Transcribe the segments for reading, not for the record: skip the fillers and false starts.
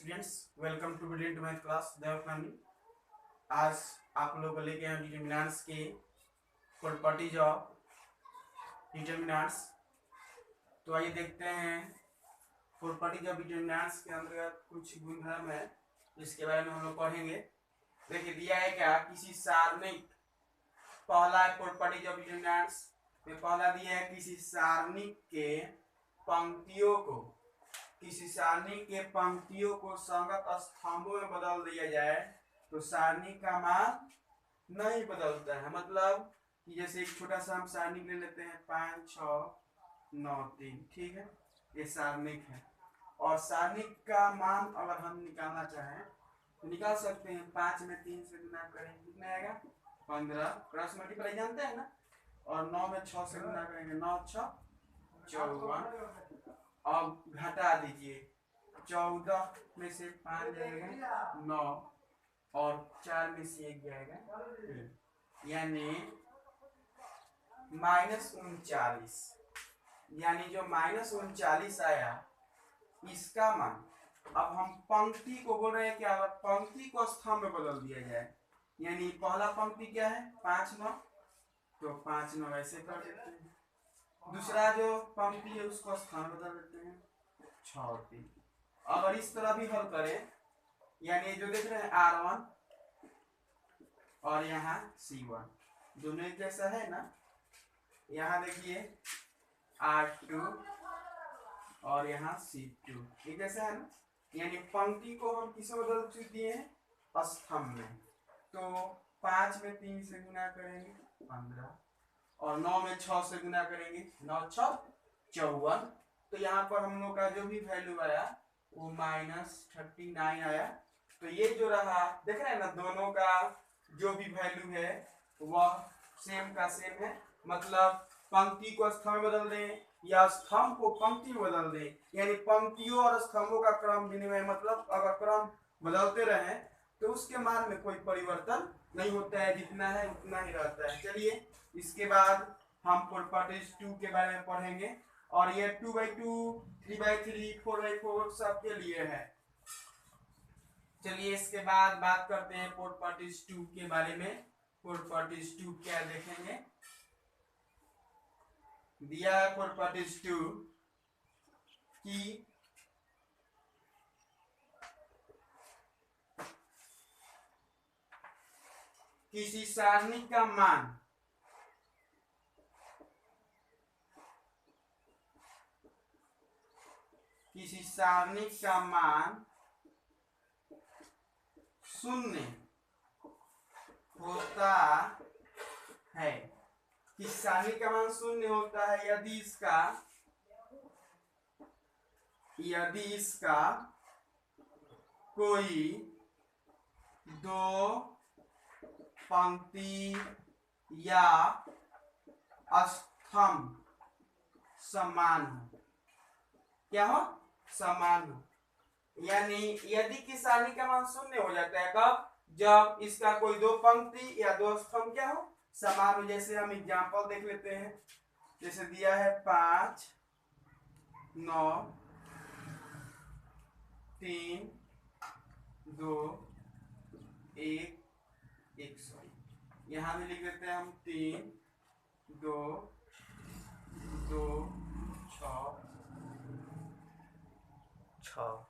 Students, welcome to brilliant math class देवकानी। आज आप लोग को लेके आए डिटर्मिनेंट्स के प्रॉपर्टीज ऑफ डिटर्मिनेंट्स। तो आइए देखते हैं प्रॉपर्टीज ऑफ डिटर्मिनेंट्स के अंतर्गत कुछ गुणधर्म है जिसके बारे में हम लोग पढ़ेंगे। देखिए दिया है क्या, किसी सारणिक, पहला प्रॉपर्टीज ऑफ डिटर्मिनेंट्स में पहला दिया है किसी सारणिक के पंक्तियों को, किसी सारणी के पंक्तियों को संगत स्तंभों में बदल दिया जाए तो सारणी का मान नहीं बदलता है। मतलब कि जैसे एक छोटा सा हम सारणी ले लेते हैं 5 6 9 3, ठीक है, ये सारणिक है। और सारणिक का मान अगर हम निकालना चाहें तो निकाल सकते हैं। 5 में 3 से गुना करेंगे कितना आएगा 15, क्रॉस मल्टीप्लाई जानते हैं ना। और 9 में 6 से गुना करेंगे 9 6 54। अब घटा दीजिए, 14 में से 5 जाएगा 9 और 4 में से 1 जाएगा 3, यानी -39। यानी जो -39 आया इसका मान, अब हम पंक्ति को बोल रहे हैं कि अगर पंक्ति को स्तंभ में बदल दिया जाए, यानी पहला पंक्ति क्या है 5 9, तो 5 9 ऐसे कर देते हैं। दूसरा जो पंक्ति है उसको स्थान बदल देते हैं 6 और 3। अगर इस तरह भी हल करें, यानी जो देख रहे हैं R1 और यहाँ C1 दोनों एक जैसा है ना। यहाँ देखिए R2 और यहाँ C2 एक जैसा है ना। यानी पंक्ति को हम किसे बदल दिए हैं स्तंभ में। तो 5 में 3 से गुना करेंगे 15 और 9 में 6 से गुना करेंगे 9 6 54। तो यहाँ पर हम लोग का जो भी वैल्यू आया वो -39 आया। तो ये जो रहा देख रहे हैं ना, दोनों का जो भी वैल्यू है वह सेम का सेम है। मतलब पंक्ति को स्तंभ में बदल दें या स्तंभ को पंक्ति में बदल दें, यानी पंक्तियों और स्तंभों का क्रम विनिमय, मतलब अगर क्रम बदलते रहे तो उसके मान में कोई परिवर्तन नहीं होता है, जितना है उतना ही रहता है। चलिए इसके बाद हम प्रॉपर्टीज 2 के बारे में पढ़ेंगे और ये 2/2 3/3 4/4 सबके लिए है। चलिए इसके बाद बात करते हैं प्रॉपर्टीज 2 के बारे में। प्रॉपर्टीज 2 क्या देखेंगे, दिया है प्रॉपर्टीज 2 की किसी सारणी का मान शून्य होता है। किसी सारणी का मान शून्य होता है यदि इसका कोई दो पंक्ति या स्तंभ समान हो। क्या हो? समान हो। यानी यदि की सारणी का मान शून्य हो जाता है कब? जब इसका कोई दो पंक्ति या दो स्तंभ क्या हो समान हो। जैसे हम एग्जांपल देख लेते हैं, जैसे दिया है 5 9 3 2 1 100। यहाँ भी लिख देते हैं हम 3 2 2 6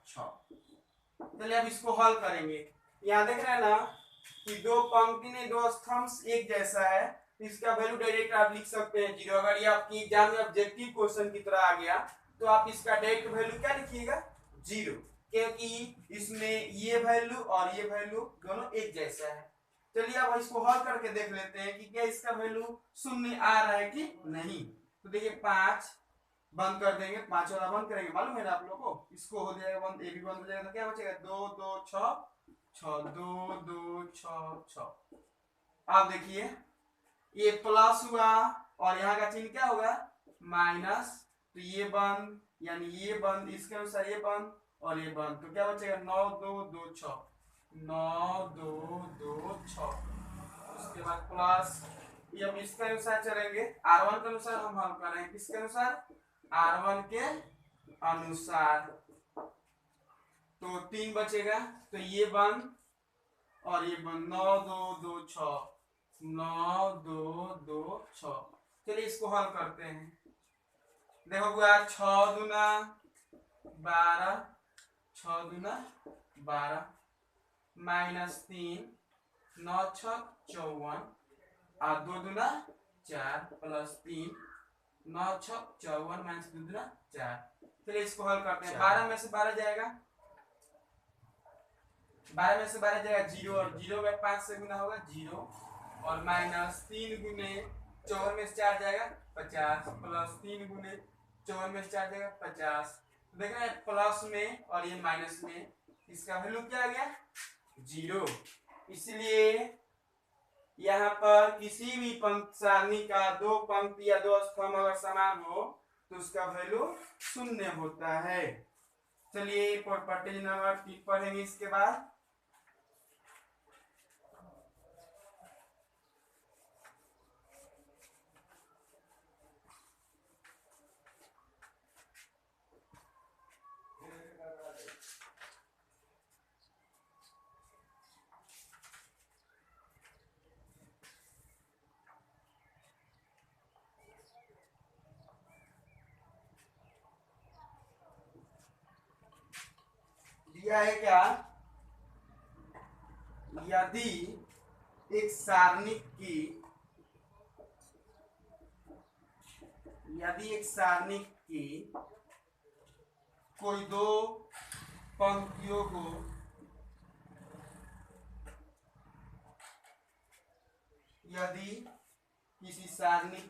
6। चलिए अब इसको हल करेंगे। यहाँ देख रहे हैं ना कि दो पंक्ति ने दो स्तंभ एक जैसा है, इसका वैल्यू डायरेक्ट आप लिख सकते हैं 0। अगर ये आपकी एग्जाम में ऑब्जेक्टिव क्वेश्चन की तरह आ गया तो आप इसका डायरेक्ट वैल्यू क्या लिखिएगा 0, क्योंकि इसमें ये वैल्यू और ये वैल्यू दोनों एक जैसा है। चलिए अब इसको हल करके देख लेते हैं कि क्या इसका वैल्यू शून्य आ रहा है कि नहीं। तो देखिए 5 बंद कर देंगे, 5 वाला बंद करेंगे, मालूम है ना आप लोगों को। इसको हो जाएगा बंद, ये भी बंद हो जाएगा, तो क्या बचेगा 2 2 6 6 2 2 6 6। अब देखिए ये प्लस हुआ और यहाँ का चिन्ह क्या होगा माइनस, तो ये बंद यानी ये बंद, इसके अनुसार ये बंद और ये बंद, तो क्या बचेगा 9 2 2 6 9 2 2 6। उसके बाद प्लस, ये अब इसके अनुसार चलेंगे, R1 के अनुसार हम हल कर रहे हैं। किसके अनुसार? R1 के अनुसार। तो 3 बचेगा, तो ये बंद और ये बंद, 9 2 2 6, 9 2 2 6। चलिए इसको हल करते हैं। देखो हुआ 6 दूना 12, 6 दूना 12 -3, 9 6 54 और 2 दूना 4 +3, 9 6 54 -2 दूना 4। चलिए इसको हल करते हैं। 12 में से 12 जाएगा, 12 में से 12 जाएगा 0, और 0 में 5 से गुना होगा 0, और -3 गुने 54 में से 4 जाएगा 50, +3 गुने 54 में से 4 जाएगा 50। तो देख रहे हैं प्लस में और ये माइनस में, इसका वैल्यू क्या आ गया 0। इसलिए यहाँ पर किसी भी सारणी का 2 पंक्ति या 2 स्तंभ अगर समान हो तो उसका वैल्यू 0 होता है। चलिए प्रॉपर्टी नंबर 3 पढ़ेंगे इसके बाद। दिया है क्या, यदि एक सारणी की कोई 2 पंक्तियों को यदि किसी सारणी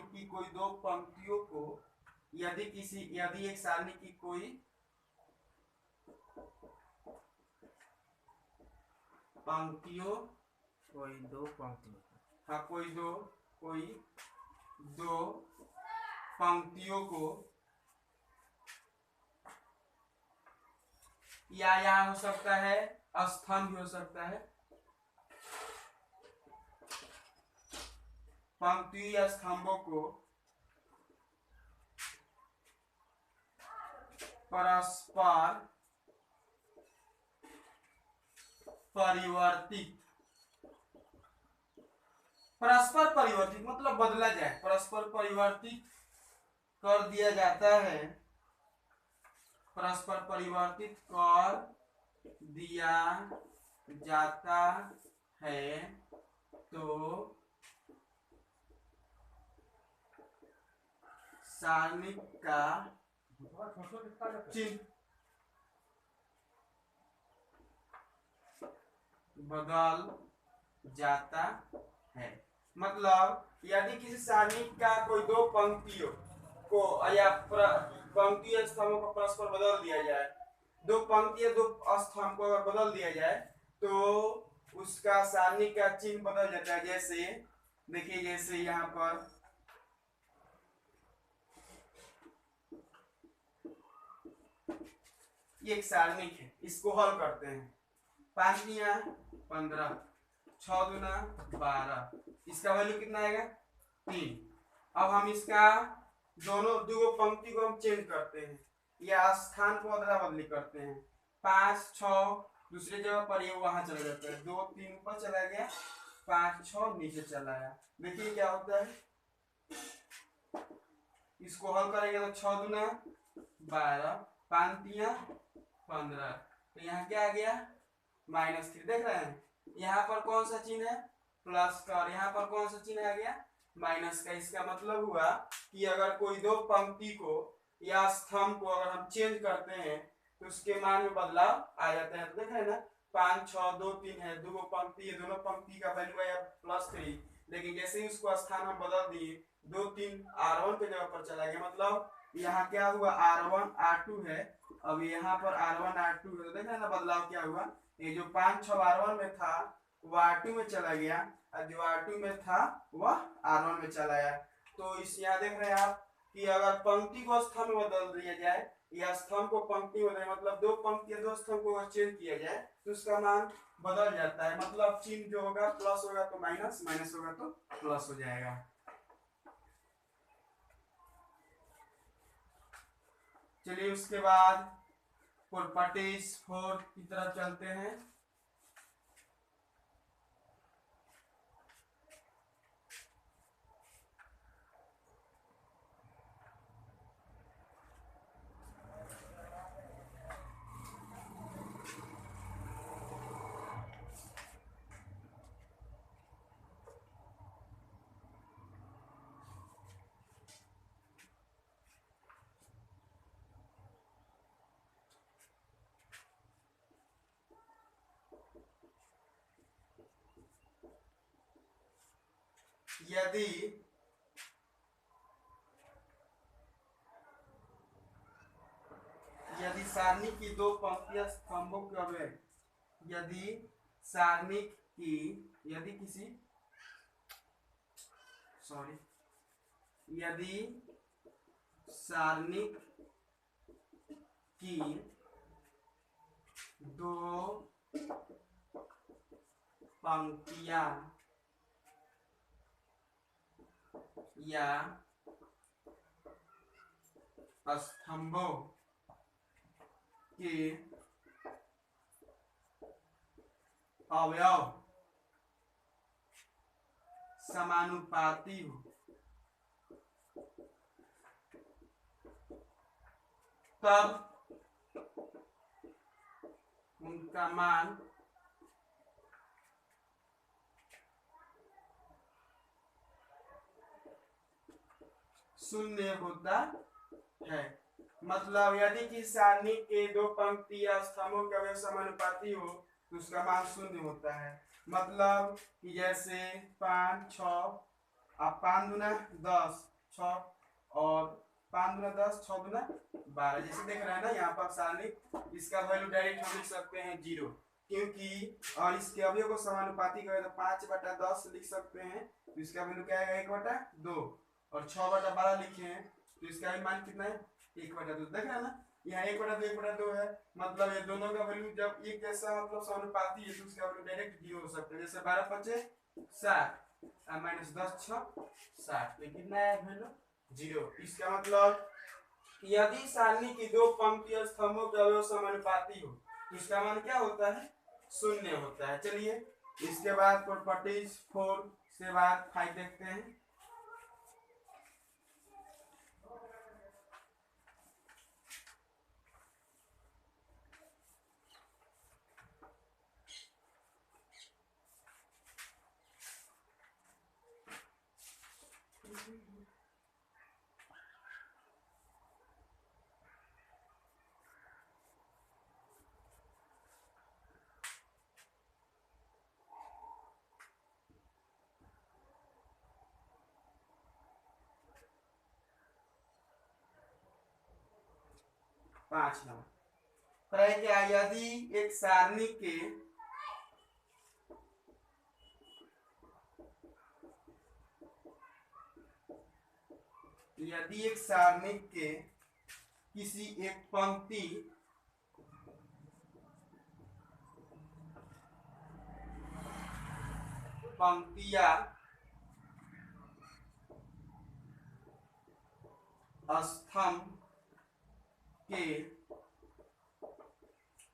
की कोई 2 पंक्तियों को यदि एक सारणी की कोई पंक्तियों हाँ कोई दो पंक्तियों को या यहाँ हो सकता है स्तंभ भी हो सकता है, पंक्ति या स्तंभों को परस्पर परिवर्तित मतलब बदला जाए, परस्पर परिवर्तित कर दिया जाता है, परस्पर परिवर्तित कर दिया जाता है तो सारणी का चिन्ह बदल जाता है। मतलब यदि किसी सारणी का कोई 2 पंक्तियों को या पंक्ति या स्तंभों को परस्पर बदल दिया जाए, 2 पंक्ति या 2 स्तंभ को अगर बदल दिया जाए तो उसका सारणी का चिन्ह बदल जाता है। जैसे देखिए, जैसे यहाँ पर ये एक सारणी है, इसको हल करते हैं। 5 दिया 15, 6 दूना 12, इसका वैल्यू कितना आएगा 3। अब हम इसका दोनों 2 पंक्ति को हम चेंज करते हैं या स्थान को अदला बदली करते हैं। 5 6 दूसरे जगह पर ये वहां चला जाता है, 2 3 ऊपर चला गया, 5 6 नीचे चला आया। देखिए क्या होता है, इसको हल करेंगे तो 6 दूना 12, 5 तिया 15, तो यहाँ क्या आ गया -3। देख रहे हैं यहाँ पर कौन सा चिन्ह है प्लस का, और यहाँ पर कौन सा चिन्ह आ गया माइनस का। इसका मतलब हुआ कि अगर कोई 2 पंक्ति को या स्तंभ को अगर हम चेंज करते हैं तो उसके मान में बदलाव आ जाता है। तो देख रहे हैं ना, 5 6 2 3 है, 2 पंक्ति, ये दोनों पंक्ति का वैल्यू आया +3, लेकिन जैसे ही उसको स्थान हम बदल दिए 2 3 R1 के जगह पर चला गया। मतलब यहाँ क्या हुआ R1 R2 है, अब यहाँ पर R1 R2 है, तो देख रहे हैं ना बदलाव क्या हुआ। ये जो 5 6 R1 में था वो R2 में चला गया, और जो R2 में था वह R1 में चला गया। तो इस यहाँ देख रहे हैं आप कि अगर पंक्ति को स्तंभ में बदल दिया जाए या स्तंभ को पंक्ति में, मतलब 2 पंक्ति या 2 स्तंभ को चेंज किया जाए तो उसका मान बदल जाता है, मतलब चिन्ह जो होगा प्लस होगा तो माइनस, माइनस होगा तो प्लस हो जाएगा। चलिए उसके बाद प्रॉपर्टीज 4 की तरफ चलते हैं। यदि सारणी की दो पंक्तियां स्तंभों के अवयव, यदि सारणी की यदि किसी सॉरी यदि सारणी की दो पंक्तियां या स्तंभों के अवयव समानुपाती हो तब उनका मान शून्य होता है। मतलब यदि किसी सारणी के दो पंक्ति या स्तंभों के अवयव समानुपाती हो तो उसका मान शून्य होता है। मतलब कि जैसे 5 6 आप 5 दूना 10 6 और 5 दूना 10 6 दूना 12, जैसे देख रहे हैं ना यहाँ पर सारणी, इसका वैल्यू डायरेक्ट हम लिख सकते हैं 0, क्योंकि और इसके अवयव को समानुपाती करें तो 5/10 लिख सकते हैं, तो इसका वैल्यू क्या आएगा 1/2, और 6/12 लिखे हैं तो इसका भी मान कितना है 1/2। देख रहे हैं ना यहाँ 1/2 1/2 है, मतलब ये दोनों का वैल्यू जब एक जैसा मतलब समानुपाती है तो उसका वैल्यू डायरेक्ट 0 हो सकता है। जैसे 12 5 60 माइनस 10 6 60, तो कितना है वैल्यू 0। इसका मतलब यदि सारणी की दो पंक्ति स्तंभों के अवयव समानुपाती हो तो इसका मान क्या होता है शून्य होता है। चलिए इसके बाद प्रॉपर्टीज 4 से बाद 5 देखते हैं। पांच नंबर क्या, यदि एक सारणी के किसी एक पंक्तिया स्तंभ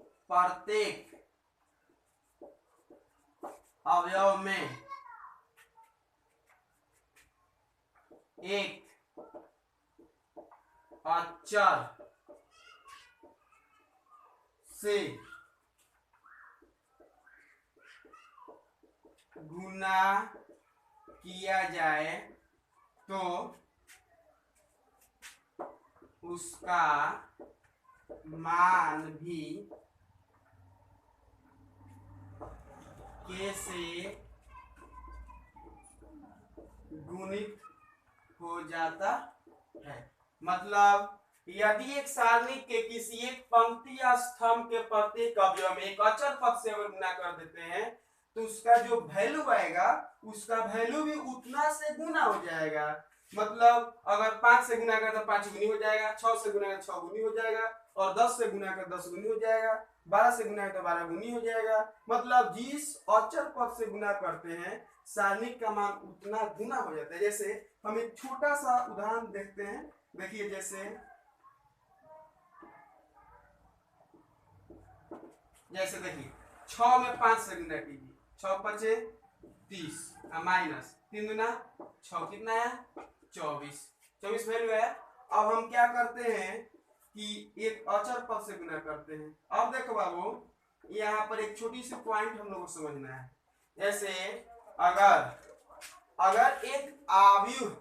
के प्रत्येक अवयव में एक अचर से गुना किया जाए तो उसका मान भी के से गुणित हो जाता है। मतलब यदि एक सारणी के किसी एक पंक्ति या स्तंभ के प्रत्येक अवयव में एक अचर पद से अगर गुना कर देते हैं तो उसका जो वैल्यू आएगा उसका वैल्यू भी उतना से गुना हो जाएगा। मतलब अगर 5 से गुना कर तो 5 गुनी हो जाएगा, 6 से गुना कर 6 गुनी हो जाएगा, और 10 से गुना कर 10 गुनी हो जाएगा, 12 से गुना है तो 12 गुनी हो जाएगा। मतलब जिस अचर पद से गुना करते हैं सारणिक का मान उतना गुना हो जाता है। जैसे हम एक छोटा सा उदाहरण देखते हैं, देखिए जैसे देखिए 6 में 5 से गुना कीजिए, 6 पचे 30 माइनस 3 गुना 6 कितना है 24 वैल्यू है। अब हम क्या करते हैं कि एक अचर पद से गुना करते हैं। अब देखो बाबू यहाँ पर एक छोटी सी पॉइंट हम लोग को समझना है। जैसे अगर एक आव्यूह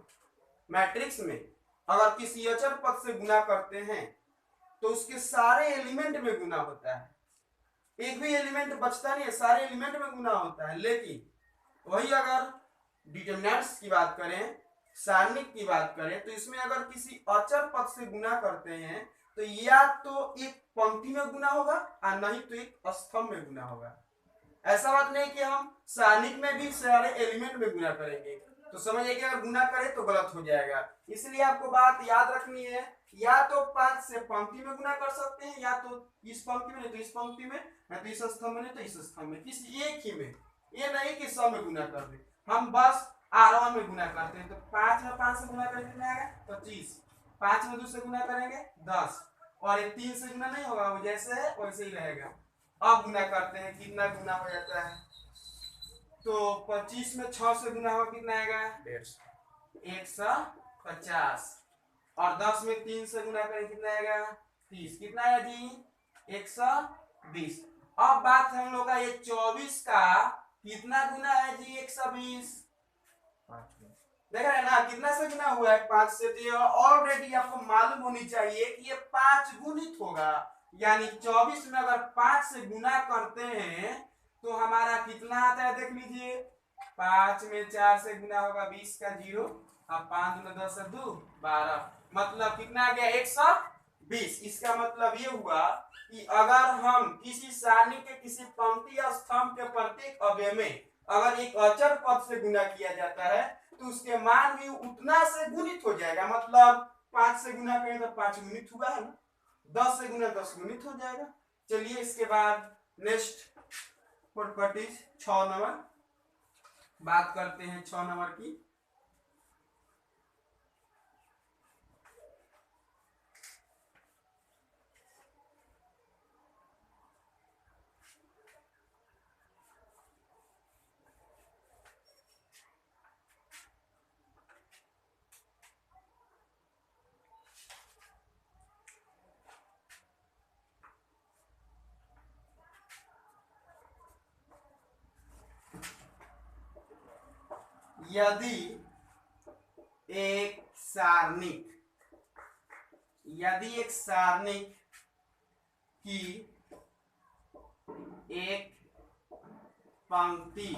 मैट्रिक्स में अगर किसी अचर पद से गुना करते हैं तो उसके सारे एलिमेंट में गुना होता है, एक भी एलिमेंट बचता नहीं है, सारे एलिमेंट में गुना होता है। लेकिन वही अगर डिटरमिनेंट्स की बात करें, सारणिक की बात करें, तो इसमें अगर किसी अचर पद से गुना करते हैं तो या तो एक पंक्ति में गुना होगा और नहीं तो एक स्तंभ में गुना होगा। ऐसा बात नहीं कि हम सारणिक में भी सारे एलिमेंट में गुना करेंगे, तो समझिए कि अगर गुना करें तो गलत हो जाएगा। इसलिए आपको बात याद रखनी है, या तो 5 से पंक्ति में गुना कर सकते हैं, या तो इस पंक्ति में नहीं तो इस पंक्ति में, या तो इस स्तंभ में नहीं तो इस स्तंभ में, किसी एक ही में। ये नहीं कि सब में गुना कर दे, हम बस आरोहण में गुना करते हैं। तो 5 में 5 से गुना करेंगे कितना आएगा 25, 5 में 2 से गुना करेंगे 10, और ये 3 से गुना नहीं होगा, वो जैसे है वैसे ही रहेगा। अब गुना करते हैं, कितना गुना हो जाता है, तो 25 में 6 से गुना होगा कितना आएगा 150, और 10 में 3 से गुना करें कितना आएगा 30, कितना आएगा जी 120। अब बात हम लोग का ये 24 का कितना गुना है जी 120, देख रहे हैं ना कितना से गुना हुआ है 5 से। तो ऑलरेडी आपको मालूम होनी चाहिए कि ये 5 गुणित होगा, यानी 24 में अगर 5 से गुना करते हैं तो हमारा कितना आता है देख लीजिए। 5 में 4 से गुना होगा 20 का 0, अब 5 में 10 से 2 12, मतलब कितना आ गया 120। इसका मतलब ये हुआ कि अगर हम किसी सारणी के किसी पंक्ति या स्तंभ के प्रत्येक अवयव में अगर एक अचर पद से गुना किया जाता है तो उसके मान भी उतना से गुणित हो जाएगा। मतलब 5 से गुना करें तो 5 गुणित हुआ है ना, 10 से गुना 10 गुणित हो जाएगा। चलिए इसके बाद नेक्स्ट प्रॉपर्टीज 6 नंबर बात करते हैं, 6 नंबर की। यदि एक सारणिक की एक पंक्ति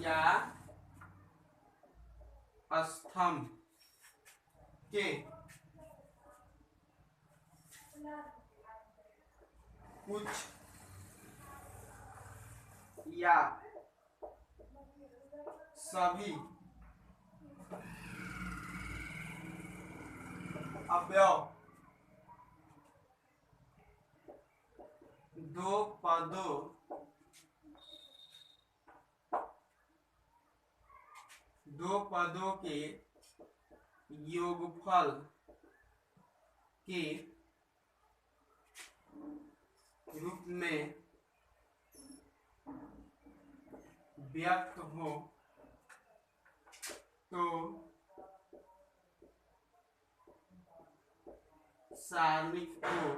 या स्तंभ के कुछ या सभी अवयव दो पदों के योगफल के रूप में व्यक्त हो तो सारणिक को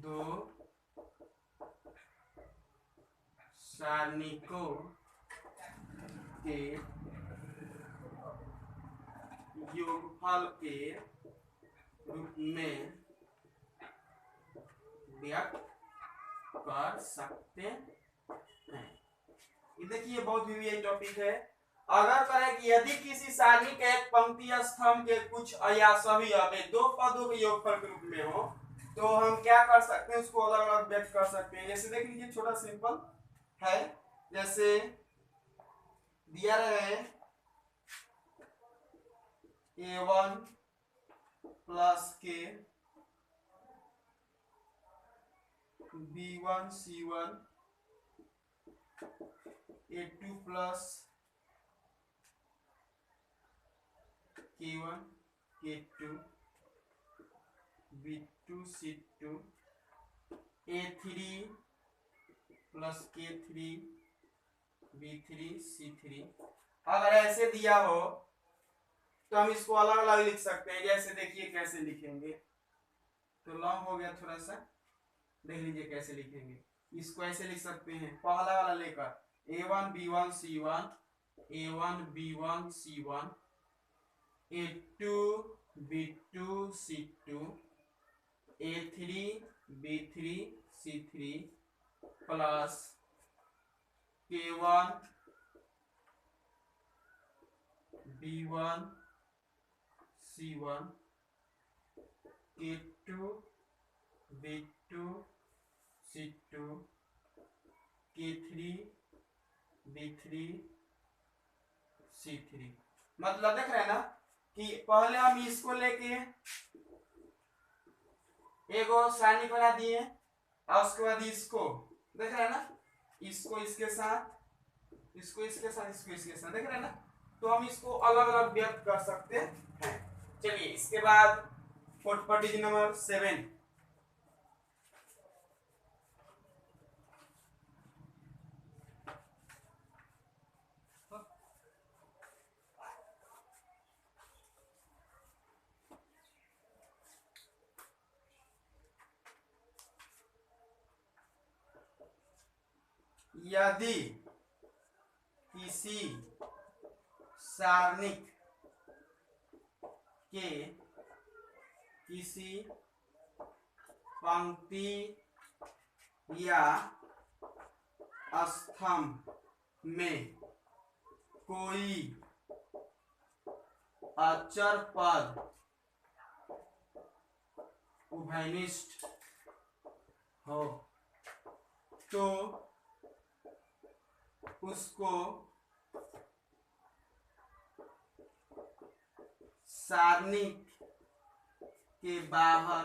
दो सारणिकों के योगफल के रूप में व्यक्त कर सकते हैं। ये देखिए बहुत ही टॉपिक है। अगर करें कि यदि किसी सारणी के एक पंक्ति या स्तंभ के कुछ या सभी अवयव दो पदों के योगफल के रूप में हो तो हम क्या कर सकते हैं, उसको अलग अलग व्यक्त कर सकते हैं। जैसे देख लीजिए, छोटा सिंपल है, जैसे दिया रहे A1 प्लस के B1 C1 A2 plus K1 K2 B2 C2 A3 plus K3 B3 C3। अगर ऐसे दिया हो तो हम इसको अलग अलग लिख सकते हैं। जैसे देखिए कैसे लिखेंगे, तो लॉन्ग हो गया थोड़ा सा, देख लीजिए कैसे लिखेंगे। इसको ऐसे लिख सकते हैं, पहला वाला लेकर A1 B1 C1 A1 B1 C1 A2 B2 C2 A3 B3 C3 plus K1 B1 C1 K2 B2 C2 K3 B3 C3। मतलब देख रहे हैं ना कि पहले हम इसको लेके एगो सारणी बना दिए और उसके बाद इसको देख रहे हैं ना, इसको इसके साथ, इसको इसके साथ, इसको इसके साथ, देख रहे हैं ना। तो हम इसको अलग अलग व्यक्त कर सकते हैं। चलिए इसके बाद प्रॉपर्टी नंबर 7, यदि किसी सारणिक के किसी पंक्ति या स्तंभ में कोई अचर पद उभयनिष्ठ हो तो उसको सारणी के बाहर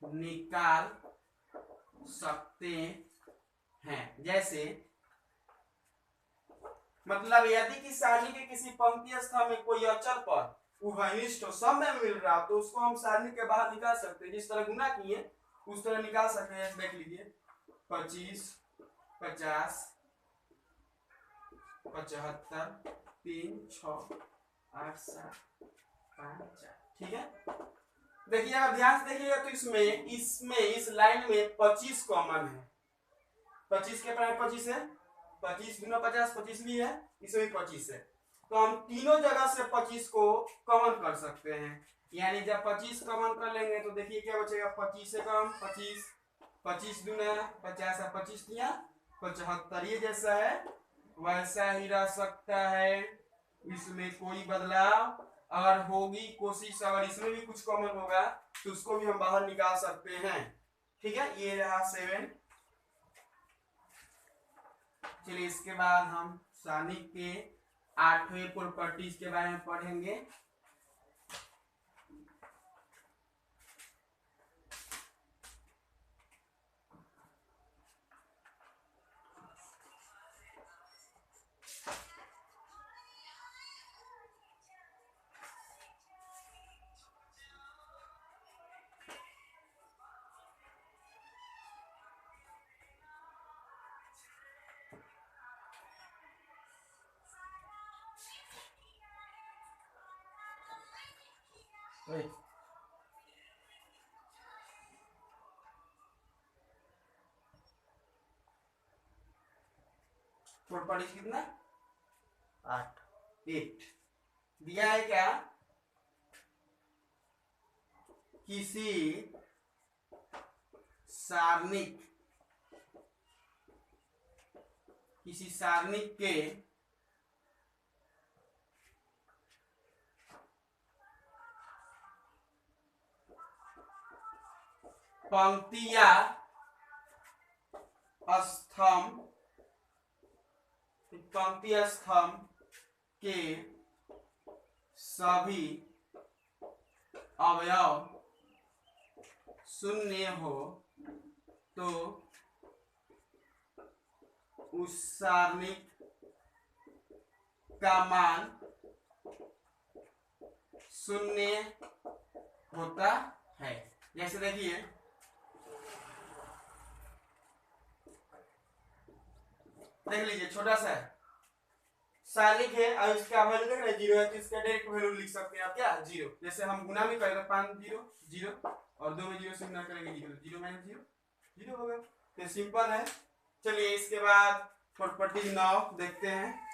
निकाल सकते हैं। जैसे मतलब यदि कि सारणी के किसी पंक्ति स्तंभ में कोई अचर पद उभयनिष्ठ हो, सब में मिल रहा, तो उसको हम सारणी के बाहर निकाल सकते हैं। जिस तरह गुना किए उस तरह निकाल सकते हैं। देख लीजिए 25 50 75 3 6 8 7 5 4, ठीक है। देखिए अगर ध्यान से देखिएगा तो इसमें इस लाइन में 25 कॉमन है। 25 के प्राइम 25 है, 25 गुना 50 25 भी है, इसमें भी 25 है। तो हम तीनों जगह से 25 को कॉमन कर सकते हैं। यानी जब 25 कॉमन कर लेंगे तो देखिए क्या बचेगा, 25 से कम 25, 25 गुना 50 है, 25 दिया 75। ये जैसा है वैसा ही रह सकता है, इसमें कोई बदलाव अगर होगी कोशिश, अगर इसमें भी कुछ कॉमन होगा तो उसको भी हम बाहर निकाल सकते हैं। ठीक है, ये रहा 7। चलिए इसके बाद हम सारणी के 8वें प्रॉपर्टीज के बारे में पढ़ेंगे। प्रॉपर्टी कितना 8 दिया है क्या, किसी सारणिक के पंक्ति या स्तंभ, पंक्ति या स्तंभ के सभी अवयव शून्य हो तो उस सारणिक का मान शून्य होता है। जैसे देखिए देख लीजिए, छोटा सा सारणिक है और इसका वैल्यू देख रहे हैं 0 है, तो इसका डायरेक्ट वैल्यू लिख सकते हैं आप क्या 0। जैसे हम गुना भी करें 5 0 0 और 2 में 0 से गुना करेंगे 0 0 माइनस 0 0 होगा। तो सिंपल है। चलिए इसके बाद प्रॉपर्टी 9 देखते हैं।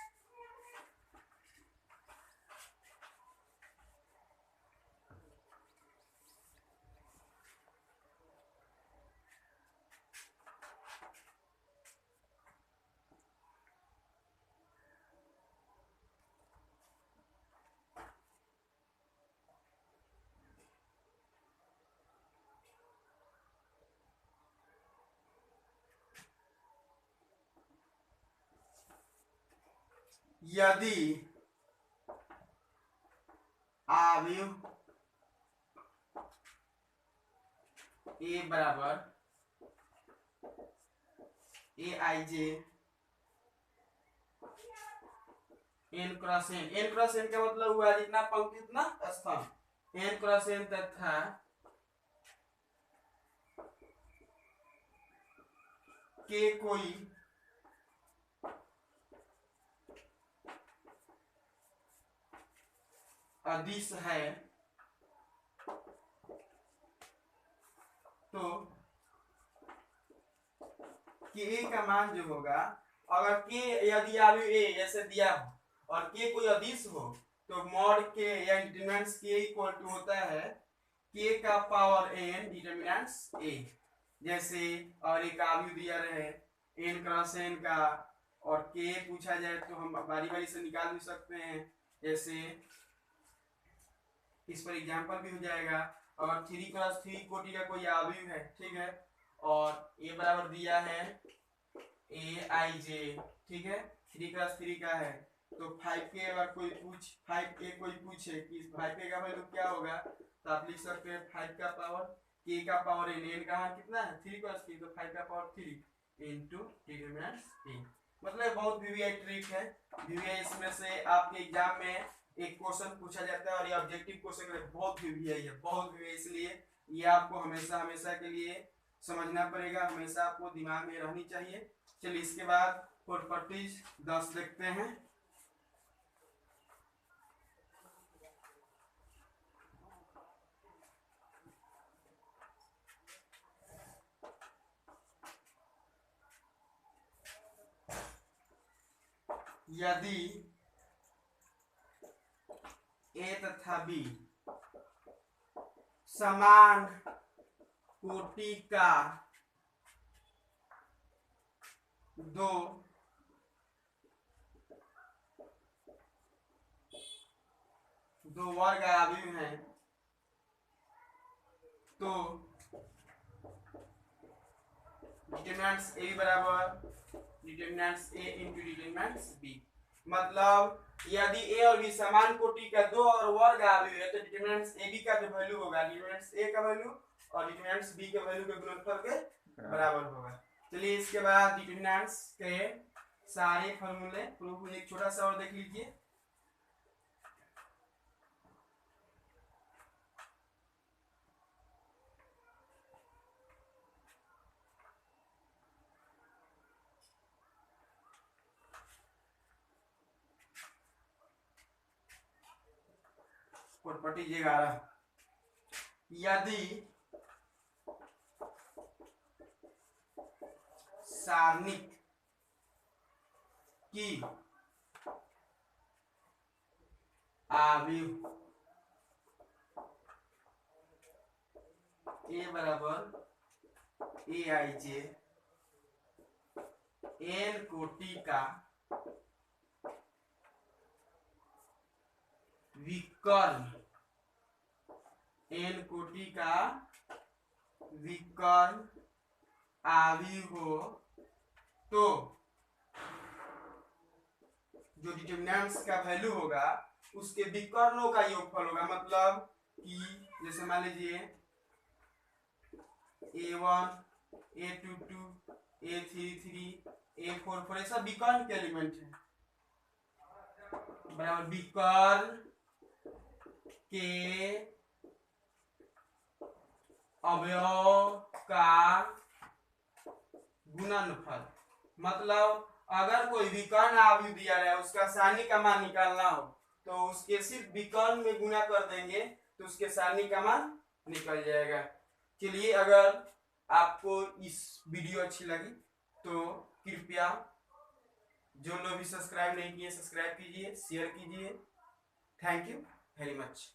यदि आव्यूह ए बराबर A i j n cross n, n cross n का मतलब हुआ जितना पंक्ति उतना स्तंभ, एन क्रॉस एन तथा के कोई अदिश है तो के का मान जो होगा, अगर के यदि आव्यूह ए जैसे दिया हो और के कोई अदिश हो तो मॉड के या डिटरमिनेंट्स के इक्वल टू होता है के का पावर एन डिटरमिनेंट्स ए। जैसे और एक आव्यूह दिया रहे एन क्रॉस एन का और के पूछा जाए तो हम बारी बारी से निकाल भी सकते हैं। जैसे इस पर एग्जांपल भी हो जाएगा। अगर 3 क्रॉस 3 कोटि का कोई आव्यूह है, ठीक है, और ए बराबर दिया है ए आई जे, ठीक है, 3 क्रॉस 3 का है, तो 5k अगर कोई 5k कोई पूछे कि 5k का वैल्यू क्या होगा, तो आप लिख सकते हैं 5 का पावर k का पावर n, n का मान कितना है 3 क्रॉस 3, तो 5 का पावर 3 इनटू डिटरमिनेंट्स a। मतलब बहुत वीवीआई ट्रिक है। वीवीआई इसमें से आपके एग्जाम में एक क्वेश्चन पूछा जाता है और ये ऑब्जेक्टिव क्वेश्चन है, बहुत वीवीआई है, बहुत वीवीआई, इसलिए ये आपको हमेशा हमेशा के लिए समझना पड़ेगा, हमेशा आपको दिमाग में रहनी चाहिए। चलिए इसके बाद प्रॉपर्टीज 10 देखते हैं। यदि ए तथा बी समान कोटि का दो वर्ग आव्यूह हैं तो डिटरमिनेंट्स ए बराबर determinants A into determinants B. मतलब यदि ए और बी समान कोटि का दो और वर्ग आव्यूह है तो डिटरमिनेंट्स ए बी का जो वैल्यू होगा डिटरमिनेंट्स ए का वैल्यू और डिटरमिनेंट्स बी के वैल्यू के गुणनफल के बराबर होगा। चलिए इसके बाद डिटरमिनेंट्स के सारे फॉर्मूले प्रूफ, एक छोटा सा और देख लीजिए। प्रॉपर्टी 11, यदि सारणिक की आव्यूह ए बराबर ए आई जे एन कोटि का विकर्ण, एन कोटि का विकर्ण आव्यूह हो तो जो डिटरमिनेंट्स का वैल्यू होगा उसके विकर्णों का योगफल होगा। मतलब कि जैसे मान लीजिए A1 A22 A33 A44 ये सब विकर्ण के एलिमेंट है बराबर विकर्ण के अवयव का गुणनफल। मतलब अगर कोई विकर्ण अवयव दिया है उसका सारणी का मान निकालना हो तो उसके सिर्फ विकर्ण में गुणा कर देंगे तो उसके सारणी का मान निकल जाएगा। चलिए, अगर आपको इस वीडियो अच्छी लगी तो कृपया जो लोग भी सब्सक्राइब नहीं किए सब्सक्राइब कीजिए, शेयर कीजिए। Thank you very much.